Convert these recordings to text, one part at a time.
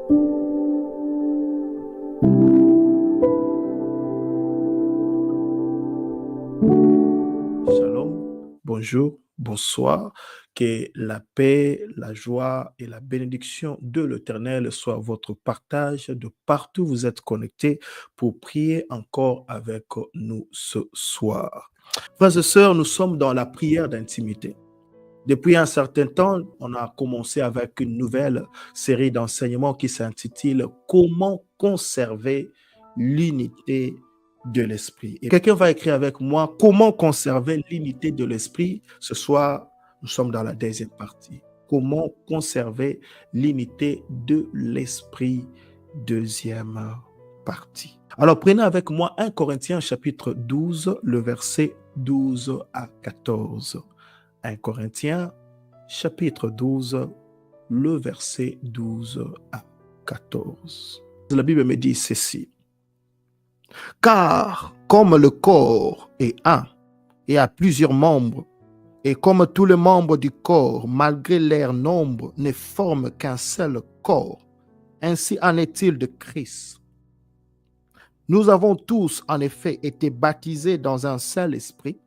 Shalom, bonjour, bonsoir, que la paix, la joie et la bénédiction de l'Éternel soient votre partage de partout où vous êtes connectés pour prier encore avec nous ce soir. Frères et sœurs, nous sommes dans la prière d'intimité. Depuis un certain temps, on a commencé avec une nouvelle série d'enseignements qui s'intitule Comment conserver l'unité de l'esprit. Et quelqu'un va écrire avec moi Comment conserver l'unité de l'esprit. Ce soir, nous sommes dans la deuxième partie. Comment conserver l'unité de l'esprit, deuxième partie. Alors prenez avec moi 1 Corinthiens chapitre 12, le verset 12 à 14. 1 Corinthiens, chapitre 12, le verset 12 à 14. La Bible me dit ceci. Car comme le corps est un et a plusieurs membres, et comme tous les membres du corps, malgré leur nombre, ne forment qu'un seul corps, ainsi en est-il de Christ. Nous avons tous en effet été baptisés dans un seul esprit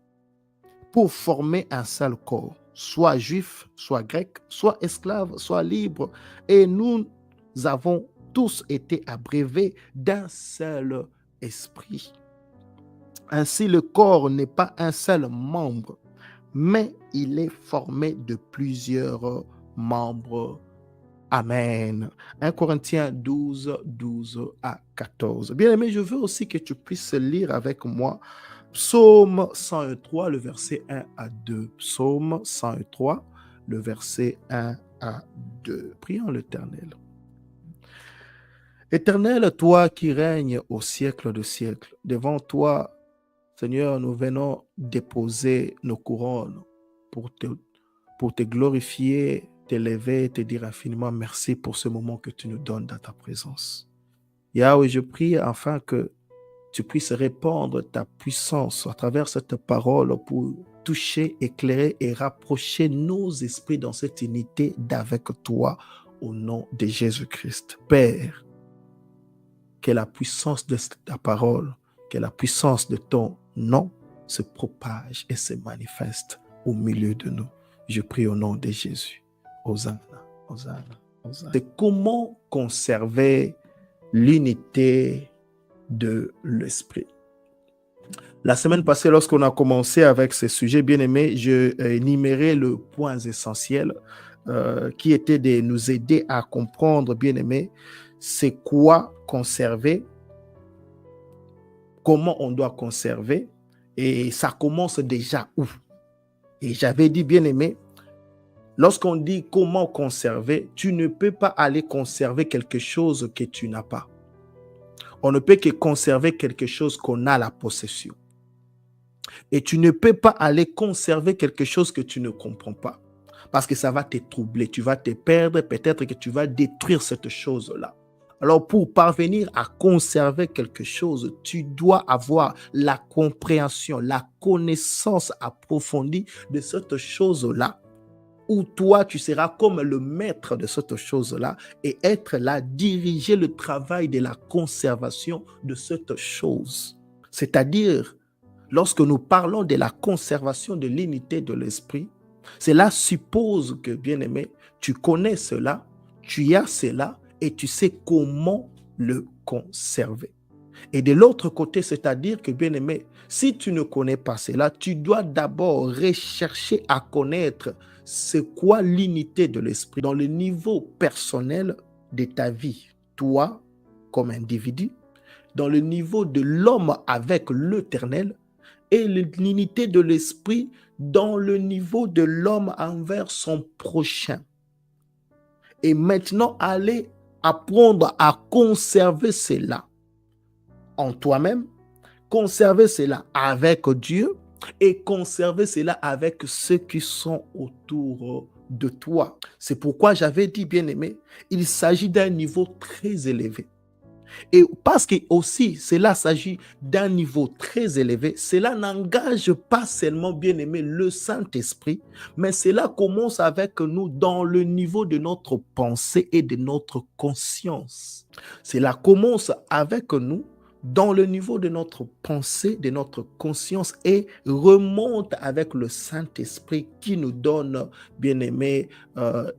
pour former un seul corps, soit juif, soit grec, soit esclave, soit libre, et nous avons tous été abreuvés d'un seul esprit. Ainsi, le corps n'est pas un seul membre, mais il est formé de plusieurs membres. Amen. 1 Corinthiens 12, 12 à 14. Bien aimé, je veux aussi que tu puisses lire avec moi Psaume 103, le verset 1 à 2. Psaume 103, le verset 1 à 2. Prions l'Éternel. Éternel, toi qui règnes au siècle de siècle, devant toi, Seigneur, nous venons déposer nos couronnes pour te glorifier, t'élever, te dire infiniment merci pour ce moment que tu nous donnes dans ta présence. Yahweh, je prie afin que tu puisses répandre ta puissance à travers cette parole pour toucher, éclairer et rapprocher nos esprits dans cette unité d'avec toi au nom de Jésus-Christ. Père, que la puissance de ta parole, que la puissance de ton nom se propage et se manifeste au milieu de nous. Je prie au nom de Jésus. Hosanna, Hosanna, Hosanna. C'est comment conserver l'unité de l'esprit. La semaine passée, lorsqu'on a commencé avec ce sujet, bien aimé, je énumérais le point essentiel qui était de nous aider à comprendre, bien aimé, c'est quoi conserver, comment on doit conserver, et ça commence déjà où? Et j'avais dit, bien aimé, lorsqu'on dit comment conserver, tu ne peux pas aller conserver quelque chose que tu n'as pas. On ne peut que conserver quelque chose qu'on a la possession. Et tu ne peux pas aller conserver quelque chose que tu ne comprends pas. Parce que ça va te troubler, tu vas te perdre, peut-être que tu vas détruire cette chose-là. Alors pour parvenir à conserver quelque chose, tu dois avoir la compréhension, la connaissance approfondie de cette chose-là, où toi, tu seras comme le maître de cette chose-là et être là, diriger le travail de la conservation de cette chose. C'est-à-dire, lorsque nous parlons de la conservation de l'unité de l'esprit, cela suppose que, bien-aimé, tu connais cela, tu as cela et tu sais comment le conserver. Et de l'autre côté, c'est-à-dire que, bien-aimé, si tu ne connais pas cela, tu dois d'abord rechercher à connaître c'est quoi l'unité de l'esprit dans le niveau personnel de ta vie, toi comme individu, dans le niveau de l'homme avec l'Éternel et l'unité de l'esprit dans le niveau de l'homme envers son prochain. Et maintenant, aller apprendre à conserver cela en toi-même, conserver cela avec Dieu et conserver cela avec ceux qui sont autour de toi. C'est pourquoi j'avais dit, bien-aimé, il s'agit d'un niveau très élevé. Et parce que aussi, cela s'agit d'un niveau très élevé, cela n'engage pas seulement, bien aimé, le Saint-Esprit, mais cela commence avec nous dans le niveau de notre pensée et de notre conscience. Cela commence avec nous dans le niveau de notre pensée, de notre conscience et remonte avec le Saint-Esprit qui nous donne, bien aimé,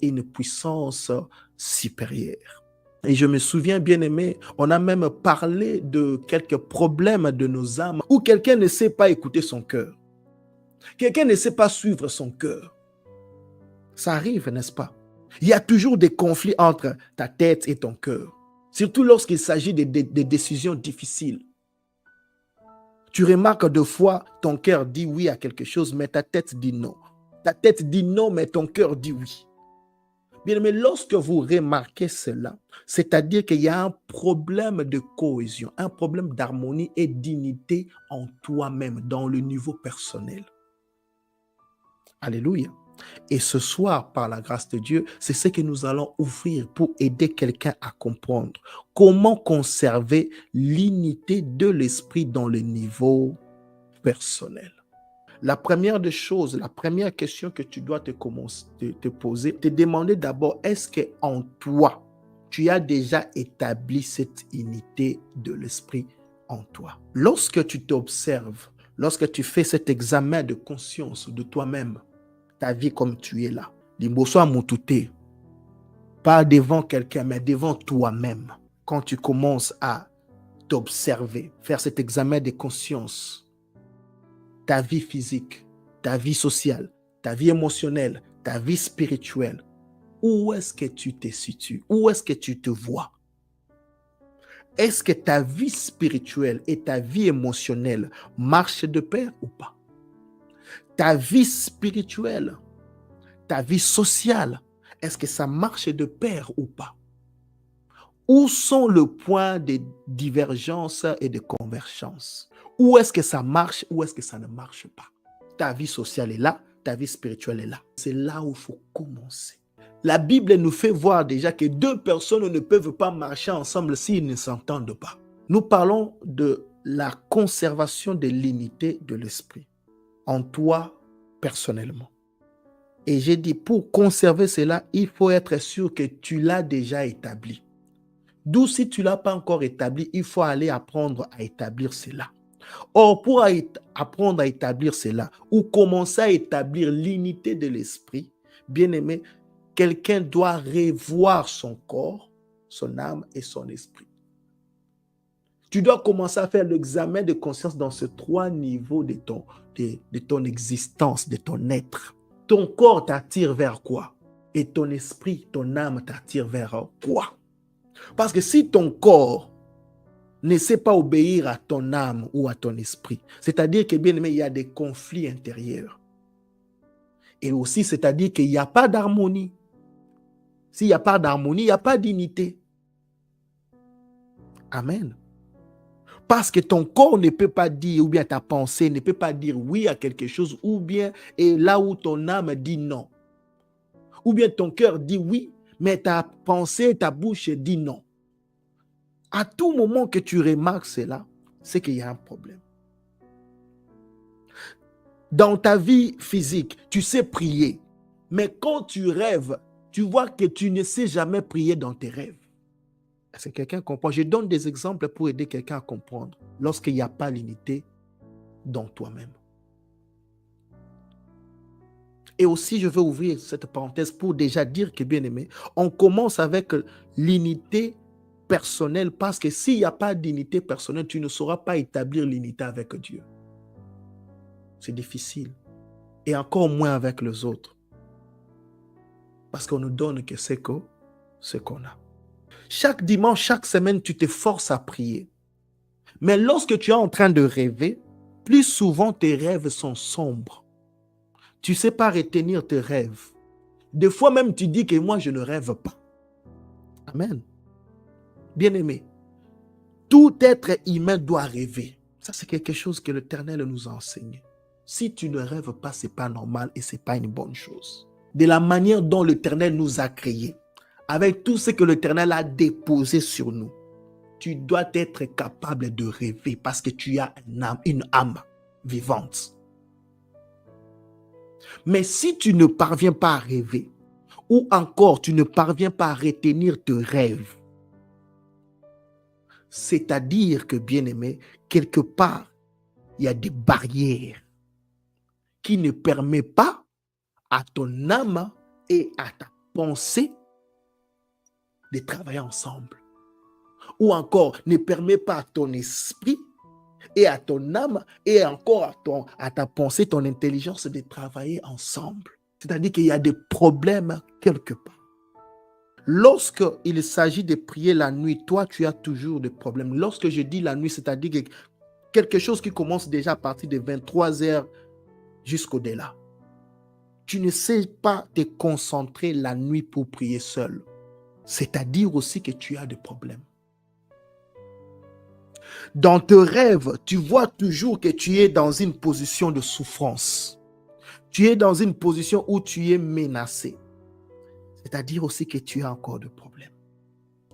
une puissance supérieure. Et je me souviens, bien aimé, on a même parlé de quelques problèmes de nos âmes où quelqu'un ne sait pas écouter son cœur. Quelqu'un ne sait pas suivre son cœur. Ça arrive, n'est-ce pas? Il y a toujours des conflits entre ta tête et ton cœur. Surtout lorsqu'il s'agit de décisions difficiles. Tu remarques deux fois, ton cœur dit oui à quelque chose, mais ta tête dit non. Ta tête dit non, mais ton cœur dit oui. Bien, mais lorsque vous remarquez cela, c'est-à-dire qu'il y a un problème de cohésion, un problème d'harmonie et d'unité en toi-même, dans le niveau personnel. Alléluia. Et ce soir, par la grâce de Dieu, c'est ce que nous allons ouvrir pour aider quelqu'un à comprendre comment conserver l'unité de l'esprit dans le niveau personnel. La première des choses, la première question que tu dois te poser, te demander d'abord, est-ce qu'en toi, tu as déjà établi cette unité de l'esprit en toi? Lorsque tu t'observes, lorsque tu fais cet examen de conscience de toi-même, ta vie comme tu es là, l'imboso a moutouté, pas devant quelqu'un, mais devant toi-même. Quand tu commences à t'observer, faire cet examen de conscience, ta vie physique, ta vie sociale, ta vie émotionnelle, ta vie spirituelle, où est-ce que tu te situes? Où est-ce que tu te vois? Est-ce que ta vie spirituelle et ta vie émotionnelle marchent de pair ou pas? Ta vie spirituelle, ta vie sociale, est-ce que ça marche de pair ou pas? Où sont les points de divergence et de convergence? Où est-ce que ça marche, où est-ce que ça ne marche pas? Ta vie sociale est là, ta vie spirituelle est là. C'est là où il faut commencer. La Bible nous fait voir déjà que deux personnes ne peuvent pas marcher ensemble s'ils ne s'entendent pas. Nous parlons de la conservation de l'unité de l'esprit en toi personnellement. Et j'ai dit, pour conserver cela, il faut être sûr que tu l'as déjà établi. D'où si tu ne l'as pas encore établi, il faut aller apprendre à établir cela. Or, pour apprendre à établir cela, ou commencer à établir l'unité de l'esprit, bien aimé, quelqu'un doit revoir son corps, son âme et son esprit. Tu dois commencer à faire l'examen de conscience dans ces trois niveaux de ton existence, de ton être. Ton corps t'attire vers quoi? Et ton esprit, ton âme t'attire vers quoi? Parce que si ton corps ne sait pas obéir à ton âme ou à ton esprit, c'est-à-dire que bien aimé, il y a des conflits intérieurs. Et aussi, c'est-à-dire qu'il n'y a pas d'harmonie. S'il n'y a pas d'harmonie, il n'y a pas d'unité. Amen. Parce que ton corps ne peut pas dire, ou bien ta pensée ne peut pas dire oui à quelque chose, ou bien et là où ton âme dit non. Ou bien ton cœur dit oui, mais ta pensée, ta bouche dit non. À tout moment que tu remarques cela, c'est qu'il y a un problème. Dans ta vie physique, tu sais prier, mais quand tu rêves, tu vois que tu ne sais jamais prier dans tes rêves. Est-ce que quelqu'un comprend? Je donne des exemples pour aider quelqu'un à comprendre lorsqu'il n'y a pas l'unité dans toi-même. Et aussi, je veux ouvrir cette parenthèse pour déjà dire que, bien aimé, on commence avec l'unité personnelle parce que s'il n'y a pas d'unité personnelle, tu ne sauras pas établir l'unité avec Dieu. C'est difficile. Et encore moins avec les autres. Parce qu'on ne donne que ce qu'on a. Chaque dimanche, chaque semaine, tu te forces à prier. Mais lorsque tu es en train de rêver, plus souvent tes rêves sont sombres. Tu ne sais pas retenir tes rêves. Des fois même, tu dis que moi, je ne rêve pas. Amen. Bien-aimé, tout être humain doit rêver. Ça, c'est quelque chose que l'Éternel nous a enseigné. Si tu ne rêves pas, ce n'est pas normal et ce n'est pas une bonne chose. De la manière dont l'Éternel nous a créés, avec tout ce que l'Éternel a déposé sur nous, tu dois être capable de rêver parce que tu as une âme vivante. Mais si tu ne parviens pas à rêver, ou encore tu ne parviens pas à retenir tes rêves, c'est-à-dire que, bien-aimé, quelque part, il y a des barrières qui ne permettent pas à ton âme et à ta pensée de travailler ensemble. Ou encore, ne permet pas à ton esprit et à ton âme et encore à ta pensée, ton intelligence de travailler ensemble. C'est-à-dire qu'il y a des problèmes quelque part. Lorsqu'il s'agit de prier la nuit, toi, tu as toujours des problèmes. Lorsque je dis la nuit, c'est-à-dire que quelque chose qui commence déjà à partir de 23h jusqu'au-delà. Tu ne sais pas te concentrer la nuit pour prier seul. C'est-à-dire aussi que tu as des problèmes. Dans tes rêves, tu vois toujours que tu es dans une position de souffrance. Tu es dans une position où tu es menacé. C'est-à-dire aussi que tu as encore des problèmes.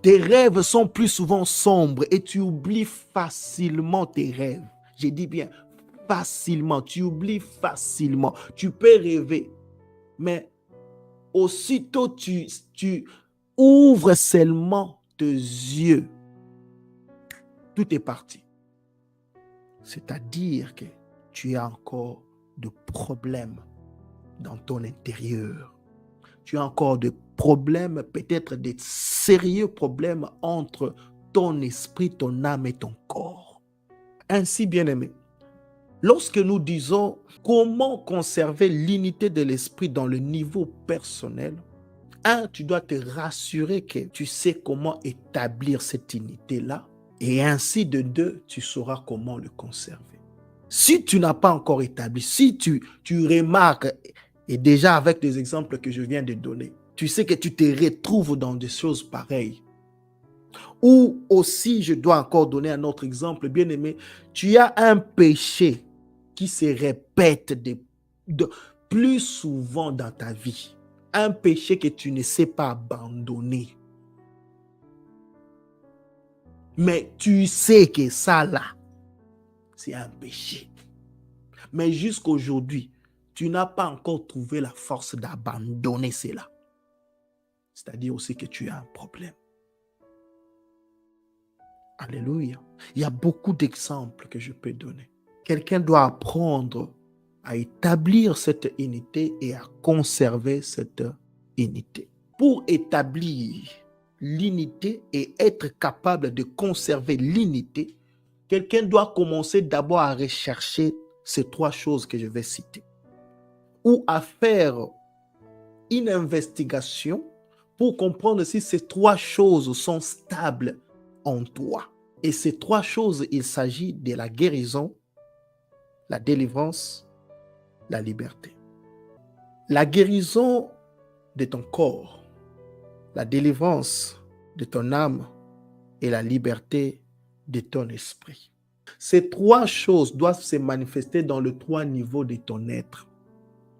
Tes rêves sont plus souvent sombres et tu oublies facilement tes rêves. Je dis bien facilement, tu oublies facilement. Tu peux rêver, mais aussitôt tu ouvres seulement tes yeux, tout est parti. C'est-à-dire que tu as encore de problèmes dans ton intérieur. Tu as encore des problèmes, peut-être des sérieux problèmes entre ton esprit, ton âme et ton corps. Ainsi, bien-aimé, lorsque nous disons comment conserver l'unité de l'esprit dans le niveau personnel, tu dois te rassurer que tu sais comment établir cette unité-là et ainsi de deux, tu sauras comment le conserver. Si tu n'as pas encore établi, si tu remarques, et déjà avec des exemples que je viens de donner, tu sais que tu te retrouves dans des choses pareilles. Ou aussi, je dois encore donner un autre exemple, bien aimé, tu as un péché qui se répète de plus souvent dans ta vie. Un péché que tu ne sais pas abandonner. Mais tu sais que ça là, c'est un péché. Mais jusqu'aujourd'hui, tu n'as pas encore trouvé la force d'abandonner cela. C'est-à-dire aussi que tu as un problème. Alléluia. Il y a beaucoup d'exemples que je peux donner. Quelqu'un doit apprendre à établir cette unité et à conserver cette unité. Pour établir l'unité et être capable de conserver l'unité, quelqu'un doit commencer d'abord à rechercher ces trois choses que je vais citer. Ou à faire une investigation pour comprendre si ces trois choses sont stables en toi. Et ces trois choses, il s'agit de la guérison, la délivrance, la liberté. La guérison de ton corps, la délivrance de ton âme et la liberté de ton esprit. Ces trois choses doivent se manifester dans les trois niveaux de ton être.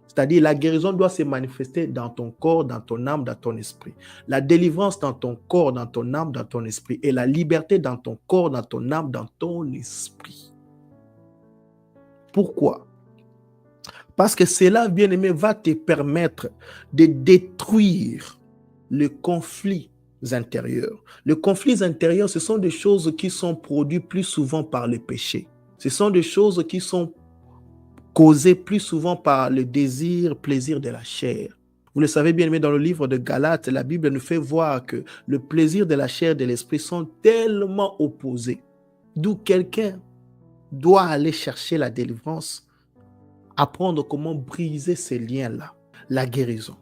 C'est-à-dire, la guérison doit se manifester dans ton corps, dans ton âme, dans ton esprit. La délivrance dans ton corps, dans ton âme, dans ton esprit. Et la liberté dans ton corps, dans ton âme, dans ton esprit. Pourquoi? Parce que cela, bien-aimé, va te permettre de détruire les conflits intérieurs. Les conflits intérieurs, ce sont des choses qui sont produites plus souvent par le péché. Ce sont des choses qui sont causées plus souvent par le désir, plaisir de la chair. Vous le savez bien aimé, dans le livre de Galates, la Bible nous fait voir que le plaisir de la chair et de l'esprit sont tellement opposés. D'où quelqu'un doit aller chercher la délivrance, apprendre comment briser ces liens-là. La guérison.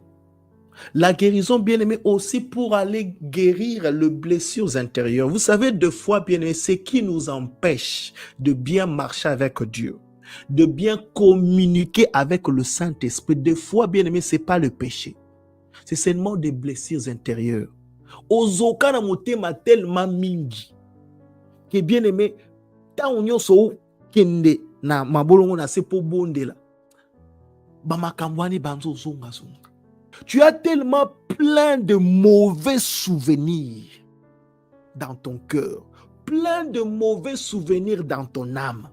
La guérison, bien aimé, aussi pour aller guérir les blessures intérieures. Vous savez, deux fois, bien aimé, ce qui nous empêche de bien marcher avec Dieu, de bien communiquer avec le Saint-Esprit. Des fois, bien aimé, ce n'est pas le péché. C'est seulement des blessures intérieures. Ozokana motema tellement mingi. Que bien aimé, ta onyo so kende na mabolongo na sepo bonde la. Bamakambwani banzo zonga zonga. Tu as tellement plein de mauvais souvenirs dans ton cœur. plein de mauvais souvenirs dans ton âme.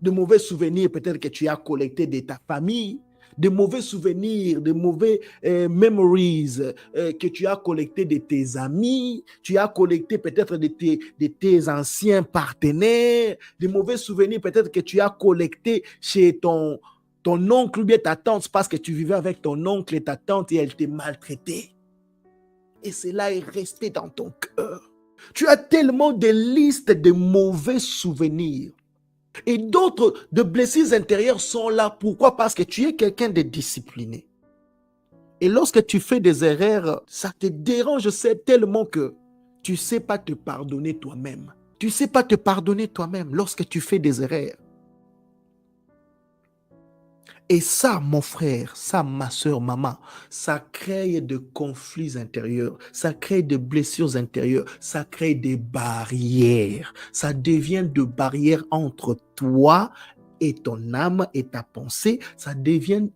De mauvais souvenirs peut-être que tu as collectés de ta famille, de mauvais souvenirs, de mauvais memories que tu as collectés de tes amis, tu as collecté peut-être de tes anciens partenaires, de mauvais souvenirs peut-être que tu as collectés chez ton oncle ou bien ta tante parce que tu vivais avec ton oncle et ta tante et elle t'a maltraité. Et cela est resté dans ton cœur. Tu as tellement de listes de mauvais souvenirs. Et d'autres de blessures intérieures sont là. Pourquoi? Parce que tu es quelqu'un de discipliné. Et lorsque tu fais des erreurs, ça te dérange tellement que tu ne sais pas te pardonner toi-même. Tu ne sais pas te pardonner toi-même lorsque tu fais des erreurs. Et ça, mon frère, ça, ma soeur, maman, ça crée des conflits intérieurs, ça crée des blessures intérieures, ça crée des barrières. Ça devient des barrières entre toi et ton âme et ta pensée. Ça devient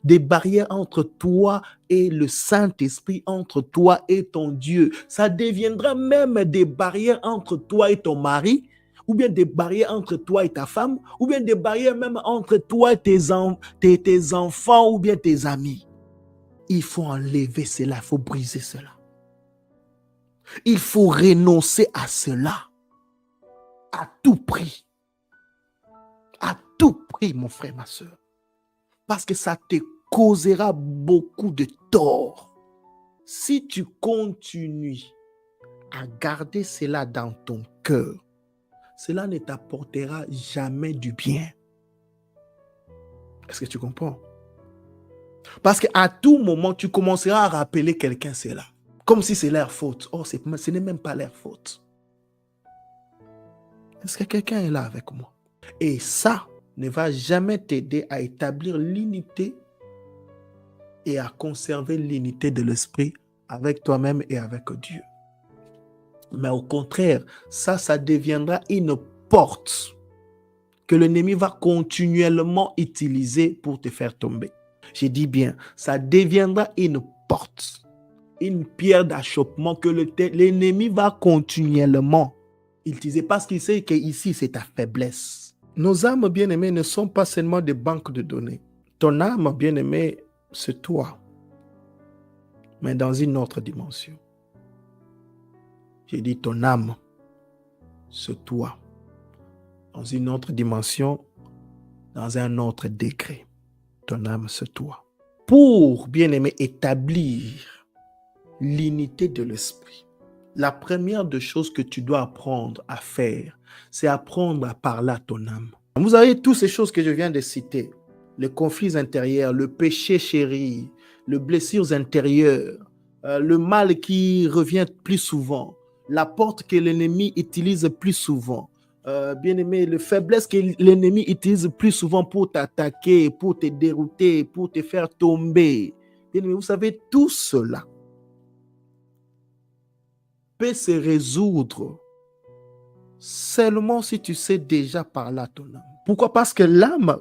des barrières entre toi et le Saint-Esprit, entre toi et ton Dieu. Ça deviendra même des barrières entre toi et ton mari, ou bien des barrières entre toi et ta femme, ou bien des barrières même entre toi et tes enfants, ou bien tes amis. Il faut enlever cela, il faut briser cela. Il faut renoncer à cela, à tout prix. À tout prix, mon frère, ma soeur. Parce que ça te causera beaucoup de tort. Si tu continues à garder cela dans ton cœur, cela ne t'apportera jamais du bien. Est-ce que tu comprends? Parce qu'à tout moment, tu commenceras à rappeler quelqu'un cela. Comme si c'est leur faute. Oh, ce n'est même pas leur faute. Est-ce que quelqu'un est là avec moi? Et ça ne va jamais t'aider à établir l'unité et à conserver l'unité de l'esprit avec toi-même et avec Dieu. Mais au contraire, ça deviendra une porte que l'ennemi va continuellement utiliser pour te faire tomber. Je dis bien, ça deviendra une porte, une pierre d'achoppement que l'ennemi va continuellement utiliser parce qu'il sait qu'ici, c'est ta faiblesse. Nos âmes bien-aimées ne sont pas seulement des banques de données. Ton âme bien-aimée, c'est toi, mais dans une autre dimension. J'ai dit ton âme, c'est toi, dans une autre dimension, dans un autre degré. Ton âme, c'est toi. Pour, bien-aimé, établir l'unité de l'esprit, la première des choses que tu dois apprendre à faire, c'est apprendre à parler à ton âme. Vous avez toutes ces choses que je viens de citer, les conflits intérieurs, le péché chéri, les blessures intérieures, le mal qui revient plus souvent, la porte que l'ennemi utilise plus souvent, bien-aimé, les faiblesses que l'ennemi utilise plus souvent pour t'attaquer, pour te dérouter, pour te faire tomber. Bien-aimé, vous savez, tout cela peut se résoudre seulement si tu sais déjà parler à ton âme. Pourquoi? Parce que l'âme,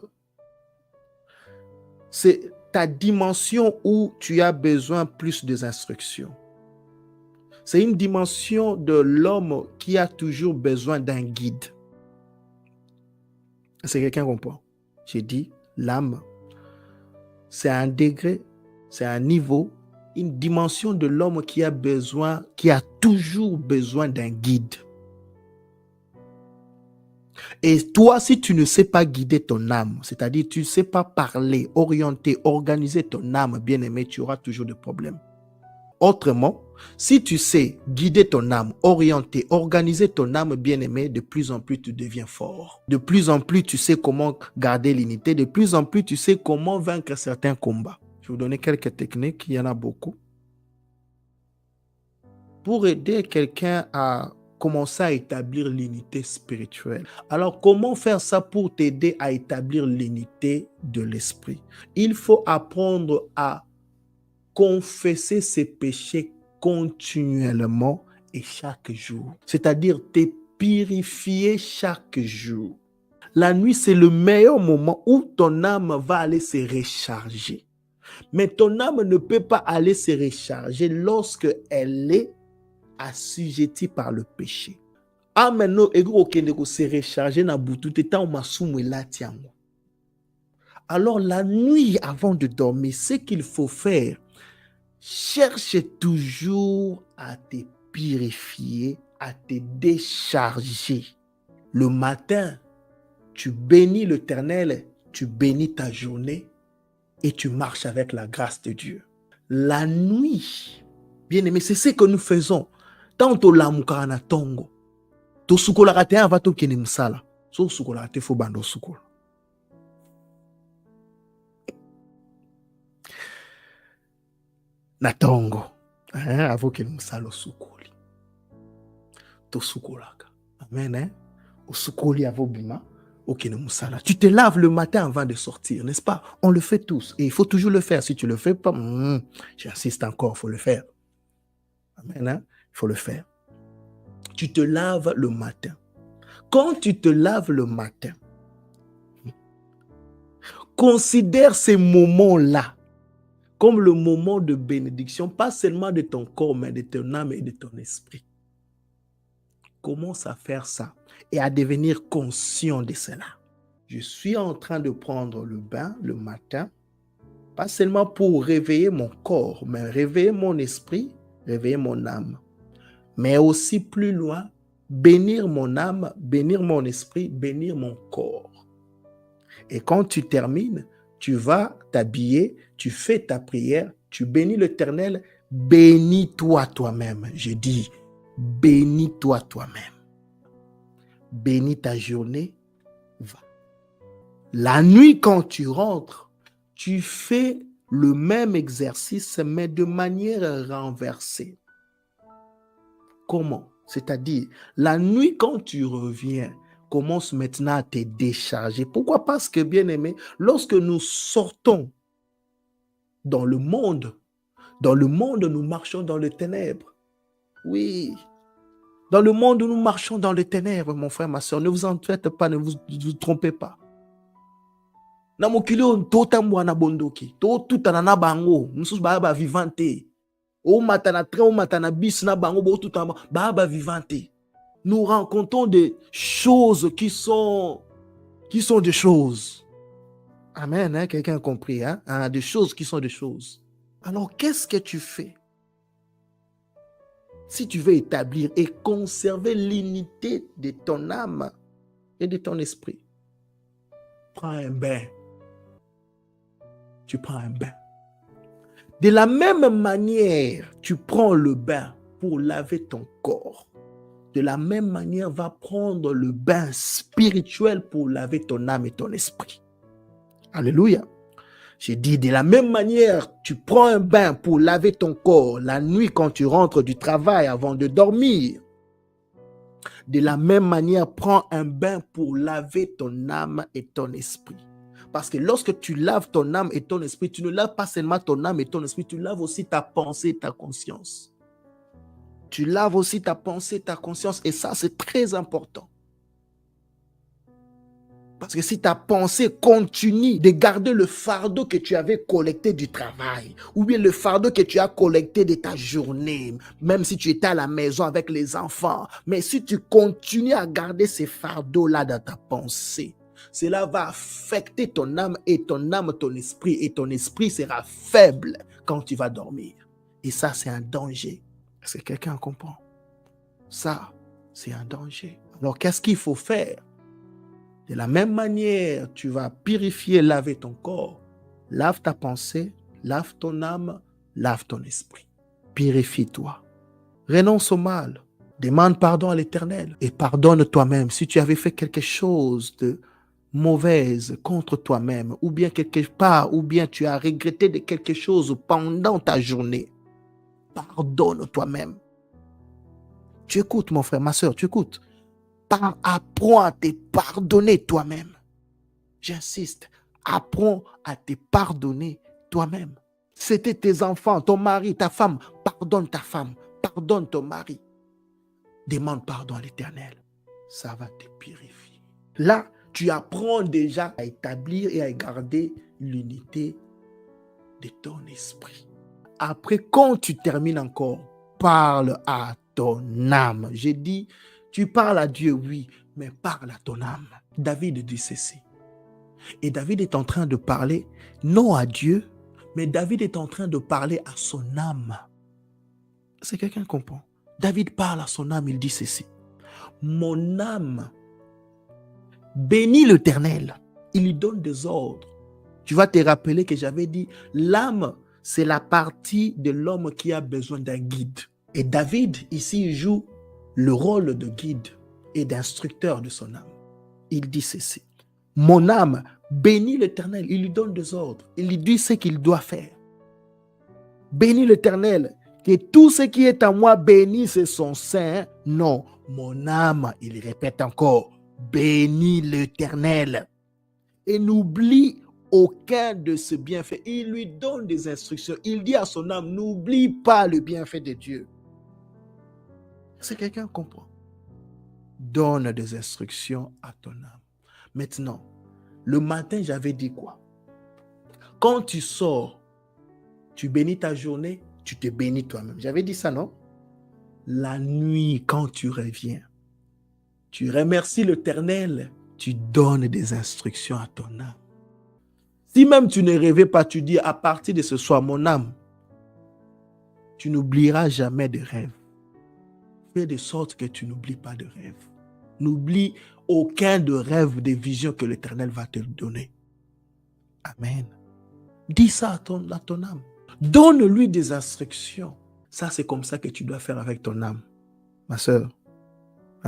c'est ta dimension où tu as besoin plus d'instructions. C'est une dimension de l'homme qui a toujours besoin d'un guide. Est-ce que quelqu'un comprend? J'ai dit, l'âme, c'est un degré, c'est un niveau, une dimension de l'homme qui a toujours besoin d'un guide. Et toi, si tu ne sais pas guider ton âme, c'est-à-dire tu ne sais pas parler, orienter, organiser ton âme, bien-aimé, tu auras toujours des problèmes. Autrement, si tu sais guider ton âme, orienter, organiser ton âme, bien-aimé, de plus en plus tu deviens fort. De plus en plus tu sais comment garder l'unité. De plus en plus tu sais comment vaincre certains combats. Je vais vous donner quelques techniques, il y en a beaucoup. Pour aider quelqu'un à commencer à établir l'unité spirituelle. Alors, comment faire ça pour t'aider à établir l'unité de l'esprit? Il faut apprendre à confesser ses péchés continuellement et chaque jour. C'est-à-dire te purifier chaque jour. La nuit, c'est le meilleur moment où ton âme va aller se recharger. Mais ton âme ne peut pas aller se recharger lorsque elle est assujettie par le péché. Ameno ego okende ko se recharger na butu te ta masumu elati yango. Alors la nuit avant de dormir, ce qu'il faut faire, cherche toujours à te purifier, à te décharger. Le matin, tu bénis l'Éternel, tu bénis ta journée et tu marches avec la grâce de Dieu. La nuit, bien aimé, c'est ce que nous faisons. Tant to lamuka na tongo, to sukola kate ava to kene msala, so sukola kate fo bando sukola. Na tongo, avo kene msala sukoli. To sukolaka. Amen, au sukoli avo bima. Tu te laves le matin avant de sortir, n'est-ce pas? On le fait tous. Et il faut toujours le faire. Si tu ne le fais pas, j'insiste encore, il faut le faire. Amen. Il faut le faire. Tu te laves le matin. Quand tu te laves le matin, considère ces moments-là comme le moment de bénédiction, pas seulement de ton corps, mais de ton âme et de ton esprit. Commence à faire ça et à devenir conscient de cela. Je suis en train de prendre le bain le matin, pas seulement pour réveiller mon corps, mais réveiller mon esprit, réveiller mon âme. Mais aussi plus loin, bénir mon âme, bénir mon esprit, bénir mon corps. Et quand tu termines, tu vas t'habiller, tu fais ta prière, tu bénis l'Éternel, bénis-toi toi-même. Je dis, bénis-toi toi-même. Bénis ta journée, va. La nuit, quand tu rentres, tu fais le même exercice, mais de manière renversée. Comment? C'est-à-dire, la nuit, quand tu reviens, commence maintenant à te décharger. Pourquoi? Parce que, bien aimé, lorsque nous sortons dans le monde, nous marchons dans les ténèbres. Oui. Dans le monde où nous marchons dans les ténèbres, mon frère, ma soeur, ne vous en faites pas, ne vous trompez pas. Na mokilio totambo na bondoki, to tutana na bango, mususu ba vivante. O matana train, o matana bis na bango, bo tutana ba vivante. Nous rencontrons des choses qui sont des choses. Amen, hein? Quelqu'un a compris, hein? Des choses qui sont des choses. Alors, qu'est-ce que tu fais? Si tu veux établir et conserver l'unité de ton âme et de ton esprit, prends un bain. Tu prends un bain. De la même manière, tu prends le bain pour laver ton corps. De la même manière, va prendre le bain spirituel pour laver ton âme et ton esprit. Alléluia. J'ai dit, de la même manière, tu prends un bain pour laver ton corps la nuit quand tu rentres du travail avant de dormir. De la même manière, prends un bain pour laver ton âme et ton esprit. Parce que lorsque tu laves ton âme et ton esprit, tu ne laves pas seulement ton âme et ton esprit, tu laves aussi ta pensée et ta conscience. Tu laves aussi ta pensée et ta conscience. Et ça, c'est très important. Parce que si ta pensée continue de garder le fardeau que tu avais collecté du travail, ou bien le fardeau que tu as collecté de ta journée, même si tu étais à la maison avec les enfants, mais si tu continues à garder ces fardeaux-là dans ta pensée, cela va affecter ton âme, ton esprit, et ton esprit sera faible quand tu vas dormir. Et ça, c'est un danger. Est-ce que quelqu'un comprend? Ça, c'est un danger. Alors, qu'est-ce qu'il faut faire? De la même manière, tu vas purifier, laver ton corps. Lave ta pensée, lave ton âme, lave ton esprit. Purifie-toi. Renonce au mal. Demande pardon à l'Éternel et pardonne toi-même si tu avais fait quelque chose de mauvaise contre toi-même, ou bien quelque part, ou bien tu as regretté de quelque chose pendant ta journée. Pardonne toi-même. Tu écoutes, mon frère, ma soeur, tu écoutes. Apprends à te pardonner toi-même. J'insiste, apprends à te pardonner toi-même. C'était tes enfants, ton mari, ta femme. Pardonne ta femme, pardonne ton mari. Demande pardon à l'Éternel. Ça va te purifier. Là, tu apprends déjà à établir et à garder l'unité de ton esprit. Après, quand tu termines encore, parle à ton âme. J'ai dit, Tu parles à Dieu, oui, mais parle à ton âme. David dit ceci. Et David est en train de parler, non à Dieu, mais David est en train de parler à son âme. C'est quelqu'un qui comprend. David parle à son âme, il dit ceci. Mon âme bénit l'Éternel. Il lui donne des ordres. Tu vas te rappeler que j'avais dit, l'âme, c'est la partie de l'homme qui a besoin d'un guide. Et David, ici, joue le rôle de guide et d'instructeur de son âme. Il dit ceci. Mon âme bénit l'Éternel. Il lui donne des ordres. Il lui dit ce qu'il doit faire. Bénis l'Éternel. Que tout ce qui est en moi bénisse son sein. Non, mon âme, il répète encore, bénis l'Éternel. Et n'oublie aucun de ses bienfaits. Il lui donne des instructions. Il dit à son âme, n'oublie pas le bienfait de Dieu. C'est quelqu'un qui comprend. Donne des instructions à ton âme. Maintenant, le matin, j'avais dit quoi? Quand tu sors, tu bénis ta journée, tu te bénis toi-même. J'avais dit ça, non? La nuit, quand tu reviens, tu remercies l'Éternel, tu donnes des instructions à ton âme. Si même tu ne rêvais pas, tu dis à partir de ce soir, mon âme, tu n'oublieras jamais de rêve. Fais de sorte que tu n'oublies pas de rêve. N'oublie aucun de rêve, des visions que l'Éternel va te donner. Amen. Dis ça à ton âme. Donne-lui des instructions. Ça, c'est comme ça que tu dois faire avec ton âme. Ma soeur,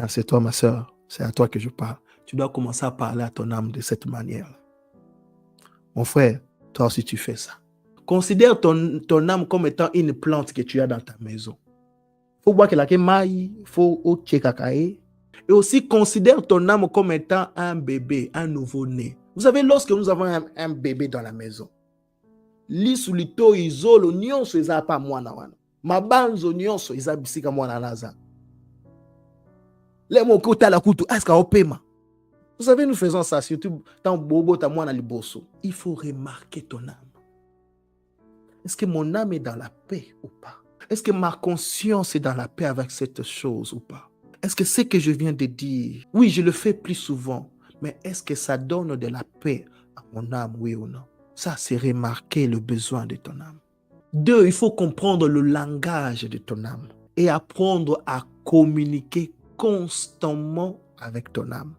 c'est toi, ma soeur, c'est à toi que je parle. Tu dois commencer à parler à ton âme de cette manière. Mon frère, toi aussi tu fais ça. Considère ton âme comme étant une plante que tu as dans ta maison. Il faut boire que maille, il faut au kakae. Et aussi considère ton âme comme étant un bébé, un nouveau-né. Vous savez, lorsque nous avons un bébé dans la maison, lisulito izolo nyonso eza pa mwana wana. Mabanzo nyonso eza bisika mwana naza. Le moko tala kutu aska opema. Vous savez, nous faisons ça, surtout tant bobo ta mwana liboso. Il faut remarquer ton âme. Est-ce que mon âme est dans la paix ou pas? Est-ce que ma conscience est dans la paix avec cette chose ou pas? Est-ce que ce que je viens de dire, oui, je le fais plus souvent, mais est-ce que ça donne de la paix à mon âme, oui ou non? Ça, c'est remarquer le besoin de ton âme. 2, il faut comprendre le langage de ton âme et apprendre à communiquer constamment avec ton âme.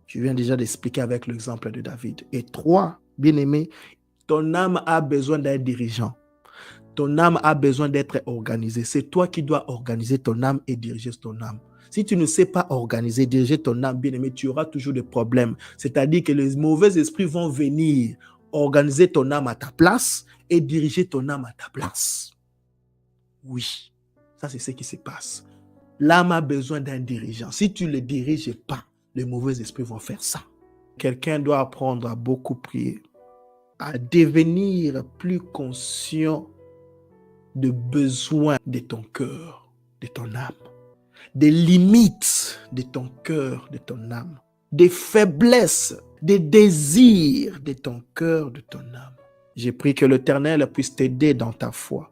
Je viens déjà d'expliquer avec l'exemple de David. Et 3, bien-aimé, ton âme a besoin d'un dirigeant. Ton âme a besoin d'être organisée. C'est toi qui dois organiser ton âme et diriger ton âme. Si tu ne sais pas organiser, diriger ton âme, bien-aimé, tu auras toujours des problèmes. C'est-à-dire que les mauvais esprits vont venir organiser ton âme à ta place et diriger ton âme à ta place. Oui, ça c'est ce qui se passe. L'âme a besoin d'un dirigeant. Si tu ne le diriges pas, les mauvais esprits vont faire ça. Quelqu'un doit apprendre à beaucoup prier, à devenir plus conscient des besoins de ton cœur, de ton âme, des limites de ton cœur, de ton âme, des faiblesses, des désirs de ton cœur, de ton âme. J'ai prié que l'Éternel puisse t'aider dans ta foi,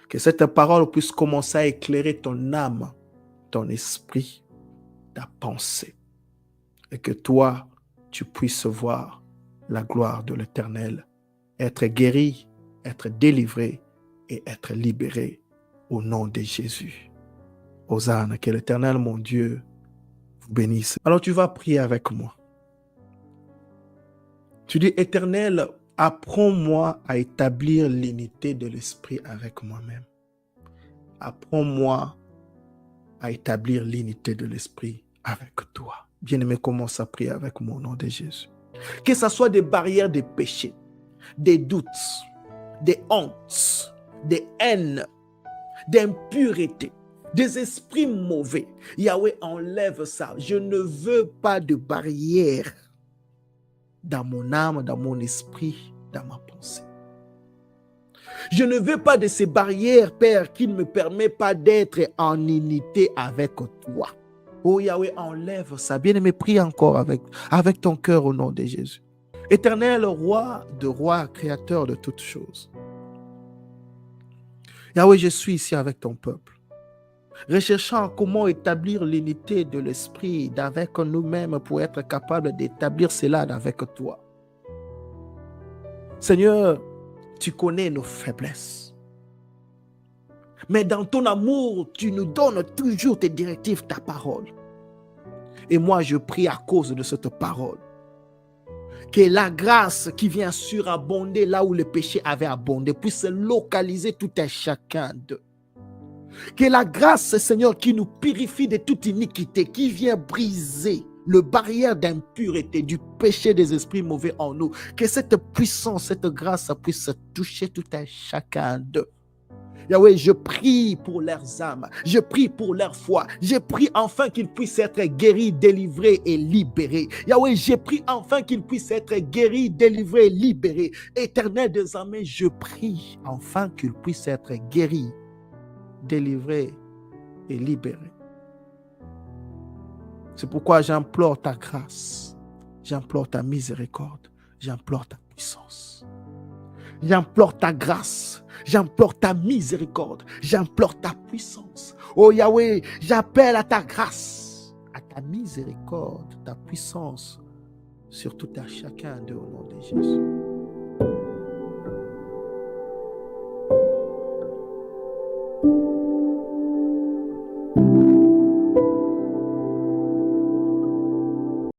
que cette parole puisse commencer à éclairer ton âme, ton esprit, ta pensée, et que toi, tu puisses voir la gloire de l'Éternel, être guéri, être délivré et être libéré au nom de Jésus. Hosanna, que l'Éternel, mon Dieu, vous bénisse. Alors tu vas prier avec moi. Tu dis, Éternel, apprends-moi à établir l'unité de l'esprit avec moi-même. Apprends-moi à établir l'unité de l'esprit avec toi. Bien-aimé, commence à prier avec moi au nom de Jésus. Que ce soit des barrières de péché, des doutes, des hontes, des haines, d'impureté, des esprits mauvais. Yahweh, enlève ça. Je ne veux pas de barrières dans mon âme, dans mon esprit, dans ma pensée. Je ne veux pas de ces barrières, Père, qui ne me permettent pas d'être en unité avec toi. Oh Yahweh, enlève ça. Bien-aimé, prie encore avec ton cœur au nom de Jésus. Éternel roi de rois, créateur de toutes choses. Yahweh, je suis ici avec ton peuple. Recherchant comment établir l'unité de l'esprit avec nous-mêmes pour être capable d'établir cela avec toi. Seigneur, tu connais nos faiblesses. Mais dans ton amour, tu nous donnes toujours tes directives, ta parole. Et moi, je prie à cause de cette parole, que la grâce qui vient surabonder là où le péché avait abondé puisse localiser tout un chacun d'eux. Que la grâce, Seigneur, qui nous purifie de toute iniquité, qui vient briser le barrière d'impureté, du péché des esprits mauvais en nous, que cette puissance, cette grâce puisse toucher tout un chacun d'eux. Yahweh, je prie pour leurs âmes, je prie pour leur foi, je prie enfin qu'ils puissent être guéris, délivrés et libérés. Yahweh, je prie enfin qu'ils puissent être guéris, délivrés, libérés. Éternel des armées, je prie enfin qu'ils puissent être guéris, délivrés et libérés. C'est pourquoi j'implore ta grâce, j'implore ta miséricorde, j'implore ta puissance. J'implore ta grâce, j'implore ta miséricorde, j'implore ta puissance. Oh Yahweh, j'appelle à ta grâce, à ta miséricorde, ta puissance sur tout à chacun de au nom de Jésus.